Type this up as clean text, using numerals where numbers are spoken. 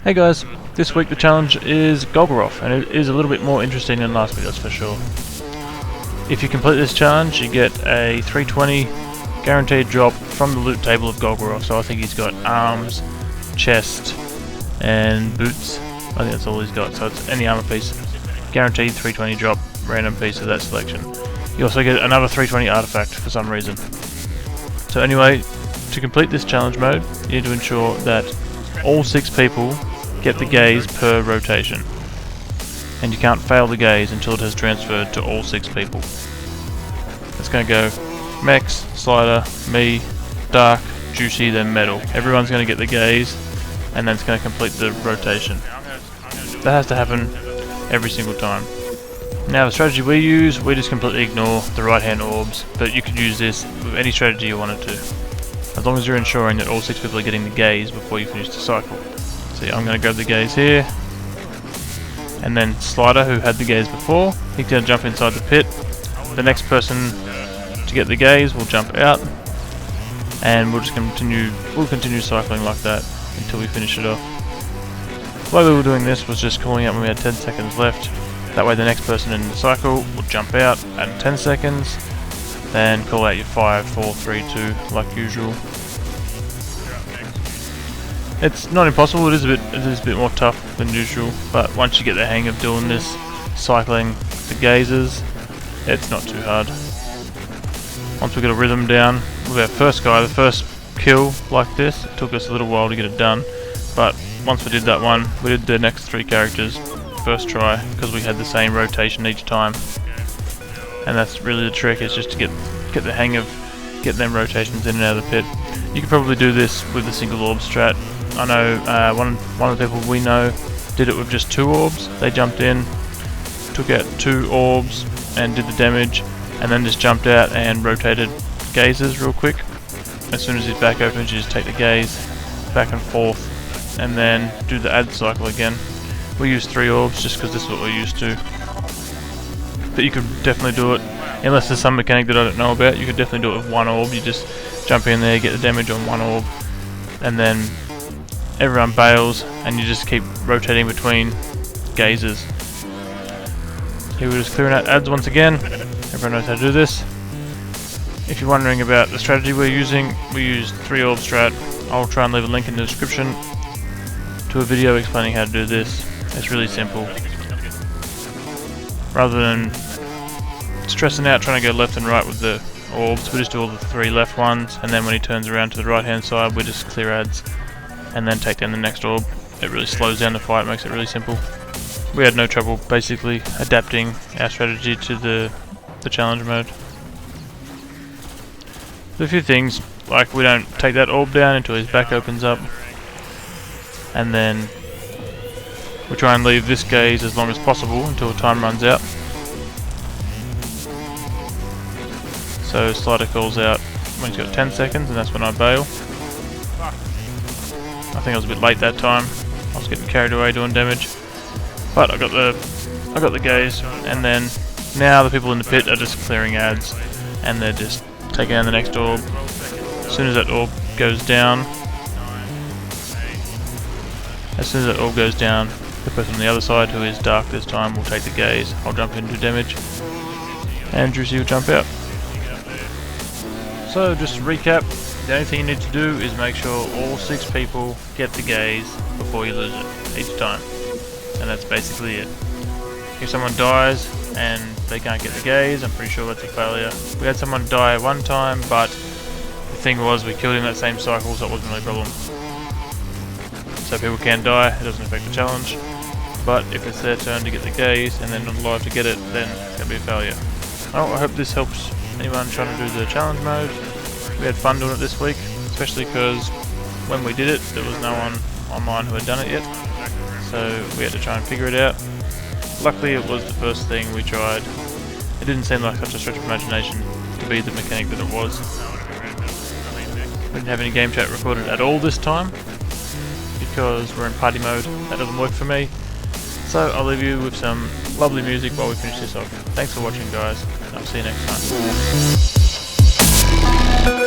Hey guys, this week the challenge is Golgoroth, and it is a little bit more interesting than last week, that's for sure. If you complete this challenge, you get a 320 guaranteed drop from the loot table of Golgoroth. So I think he's got arms, chest, and boots. I think that's all he's got, so it's any armor piece. Guaranteed 320 drop, random piece of that selection. You also get another 320 artifact for some reason. So anyway, to complete this challenge mode, you need to ensure that all 6 people get the gaze per rotation, and you can't fail the gaze until it has transferred to all 6 people. It's going to go Mex, Slider, me, Dark, Juicy, then Metal. Everyone's going to get the gaze, and then it's going to complete the rotation. That has to happen every single time. Now the strategy we use, we just completely ignore the right hand orbs, but you could use this with any strategy you wanted to, as long as you're ensuring that all 6 people are getting the gaze before you finish the cycle. So yeah, I'm going to grab the gaze here, and then Slider, who had the gaze before, he's going to jump inside the pit. The next person to get the gaze will jump out, and we'll continue cycling like that until we finish it off. The way we were doing this was just calling out when we had 10 seconds left. That way the next person in the cycle will jump out at 10 seconds, then call out your 5, 4, 3, 2 like usual. It's not impossible, it is a bit more tough than usual, but once you get the hang of doing this, cycling the gazes, it's not too hard. Once we get a rhythm down with our first guy, the first kill like this, it took us a little while to get it done, but once we did that one, we did the next 3 characters first try, because we had the same rotation each time. And that's really the trick, is just to get the hang of getting them rotations in and out of the pit. You could probably do this with a single orb strat. I know one of the people we know did it with just 2 orbs. They jumped in, took out 2 orbs and did the damage, and then just jumped out and rotated gazes real quick. As soon as his back opens, you just take the gaze back and forth and then do the add cycle again. We use 3 orbs just because this is what we're used to. But you could definitely do it, unless there's some mechanic that I don't know about, you could definitely do it with 1 orb. You just jump in there, get the damage on 1 orb, and then everyone bails, and you just keep rotating between gazes. Here we're just clearing out adds once again. Everyone knows how to do this. If you're wondering about the strategy we're using, we use 3 orb strat. I'll try and leave a link in the description to a video explaining how to do this. It's really simple. Rather than stressing out trying to go left and right with the orbs, we just do all the 3 left ones, and then when he turns around to the right hand side, we just clear adds and then take down the next orb. It really slows down the fight, makes it really simple. We had no trouble basically adapting our strategy to the challenge mode. There's a few things, like we don't take that orb down until his back opens up, and then we try and leave this gaze as long as possible until time runs out. So Slider calls out when he's got 10 seconds, and that's when I bail. I think I was a bit late that time. I was getting carried away doing damage, but I got the gaze, and then now the people in the pit are just clearing adds, and they're just taking down the next orb. As soon as that orb goes down, the person on the other side, who is Dark this time, will take the gaze. I'll jump in and do damage, and Juicy will jump out. So just to recap, the only thing you need to do is make sure all 6 people get the gaze before you lose it each time, and that's basically it. If someone dies and they can't get the gaze, I'm pretty sure that's a failure. We had someone die one time, but the thing was we killed him that same cycle, so it wasn't really a problem. So people can die, it doesn't affect the challenge, but if it's their turn to get the gaze and they're not alive to get it, then it's going to be a failure. Well, I hope this helps anyone trying to do the challenge mode. We had fun doing it this week, especially because when we did it, there was no one online who had done it yet, so we had to try and figure it out. Luckily it was the first thing we tried. It didn't seem like such a stretch of imagination to be the mechanic that it was. We didn't have any game chat recorded at all this time, because we're in party mode. That doesn't work for me. So I'll leave you with some lovely music while we finish this off. Thanks for watching guys, and I'll see you next time.